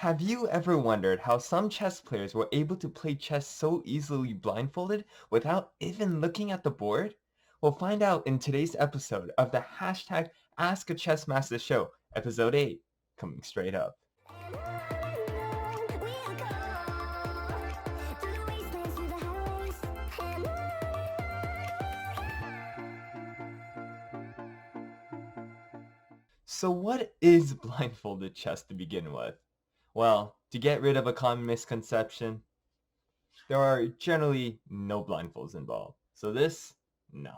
Have you ever wondered how some chess players were able to play chess so easily blindfolded without even looking at the board? We'll find out in today's episode of the hashtag AskAChessMaster show, episode 8, coming straight up. So what is blindfolded chess to begin with? Well, to get rid of a common misconception, there are generally no blindfolds involved. So this, no.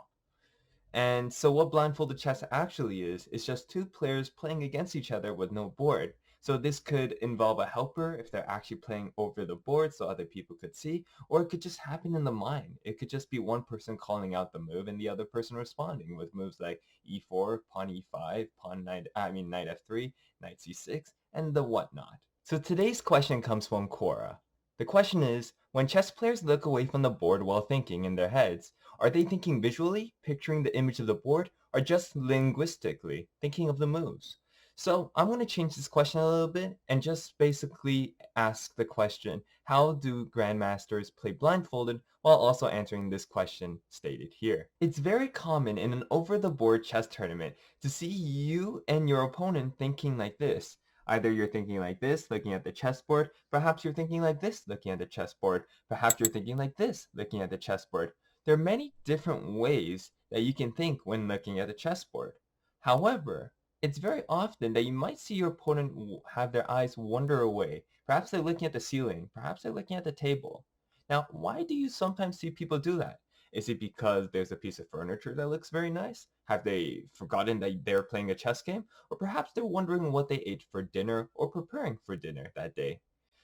And so what blindfolded chess actually is just two players playing against each other with no board. So this could involve a helper if they're actually playing over the board so other people could see, or it could just happen in the mind. It could just be one person calling out the move and the other person responding with moves like e4, pawn e5, knight f3, knight c6, and the whatnot. So today's question comes from Quora. The question is, when chess players look away from the board while thinking in their heads, are they thinking visually, picturing the image of the board, or just linguistically, thinking of the moves? So I'm going to change this question a little bit and just basically ask the question, how do grandmasters play blindfolded, while also answering this question stated here. It's very common in an over-the-board chess tournament to see you and your opponent thinking like this. Either you're thinking like this, looking at the chessboard, perhaps you're thinking like this, looking at the chessboard, perhaps you're thinking like this, looking at the chessboard. There are many different ways that you can think when looking at a chessboard. However, it's very often that you might see your opponent have their eyes wander away. Perhaps they're looking at the ceiling, perhaps they're looking at the table. Now, why do you sometimes see people do that? Is it because there's a piece of furniture that looks very nice? Have they forgotten that they're playing a chess game? Or perhaps they're wondering what they ate for dinner or preparing for dinner that day?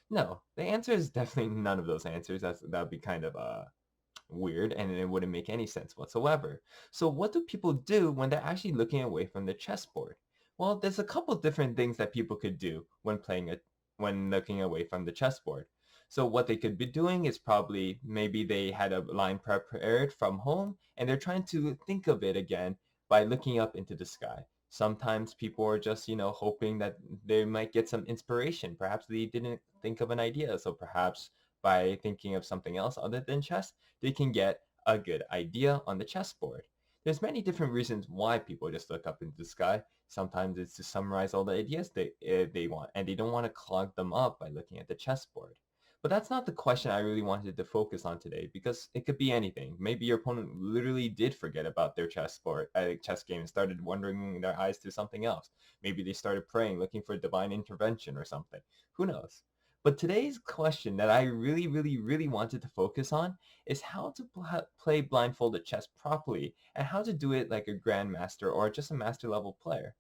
No, the answer is definitely none of those answers. That would be kind of weird and it wouldn't make any sense whatsoever. So what do people do when they're actually looking away from the chessboard? Well, there's a couple different things that people could do when looking away from the chessboard. So what they could be doing is probably maybe they had a line prepared from home and they're trying to think of it again by looking up into the sky. Sometimes people are just, hoping that they might get some inspiration. Perhaps they didn't think of an idea. So perhaps by thinking of something else other than chess, they can get a good idea on the chessboard. There's many different reasons why people just look up into the sky. Sometimes it's to summarize all the ideas they want, and they don't want to clog them up by looking at the chessboard. But that's not the question I really wanted to focus on today, because it could be anything. Maybe your opponent literally did forget about their chess game, and started wandering their eyes to something else. Maybe they started praying, looking for divine intervention or something. Who knows? But today's question that I really, really, really wanted to focus on is how to play blindfolded chess properly and how to do it like a grandmaster or just a master level player.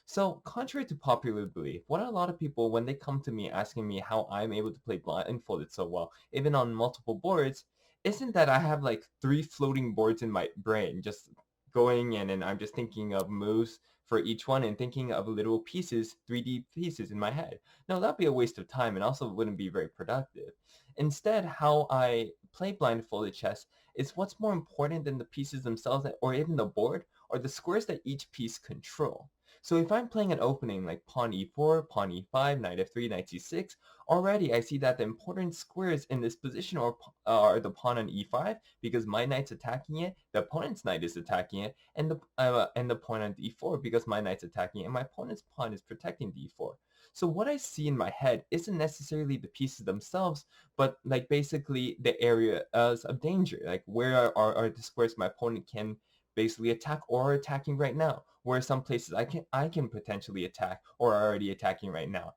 So, contrary to popular belief, what a lot of people, when they come to me asking me how I'm able to play blindfolded so well, even on multiple boards, isn't that I have like 3 floating boards in my brain, just going in and I'm just thinking of moves for each one and thinking of little pieces, 3D pieces in my head. No, that'd be a waste of time and also wouldn't be very productive. Instead, how I play blindfolded chess is what's more important than the pieces themselves or even the board, or the squares that each piece control. So if I'm playing an opening like pawn e4, pawn e5, knight f3, knight c6, already I see that the important squares in this position are the pawn on e5 because my knight's attacking it, the opponent's knight is attacking it, and the pawn on e4 because my knight's attacking it, and my opponent's pawn is protecting d4. So what I see in my head isn't necessarily the pieces themselves, but like basically the areas of danger, like where are the squares my opponent can basically attack or are attacking right now, where some places I can potentially attack or are already attacking right now.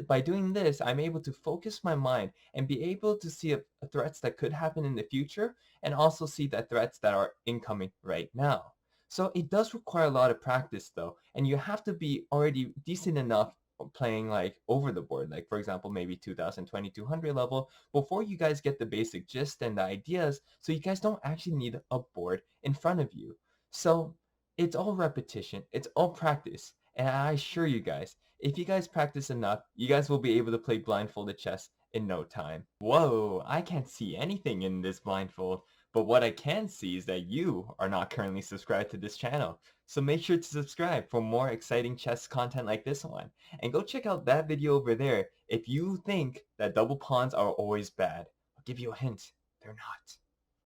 By doing this, I'm able to focus my mind and be able to see threats that could happen in the future and also see the threats that are incoming right now. So it does require a lot of practice though, and you have to be already decent enough playing like over the board, like for example maybe 2000, 2200 level, before you guys get the basic gist and the ideas, so you guys don't actually need a board in front of you. So it's all repetition, it's all practice, and I assure you guys, if you guys practice enough, you guys will be able to play blindfolded chess in no time. Whoa, I can't see anything in this blindfold, But what I can see is that you are not currently subscribed to this channel. So make sure to subscribe for more exciting chess content like this one. And go check out that video over there if you think that double pawns are always bad. I'll give you a hint. They're not.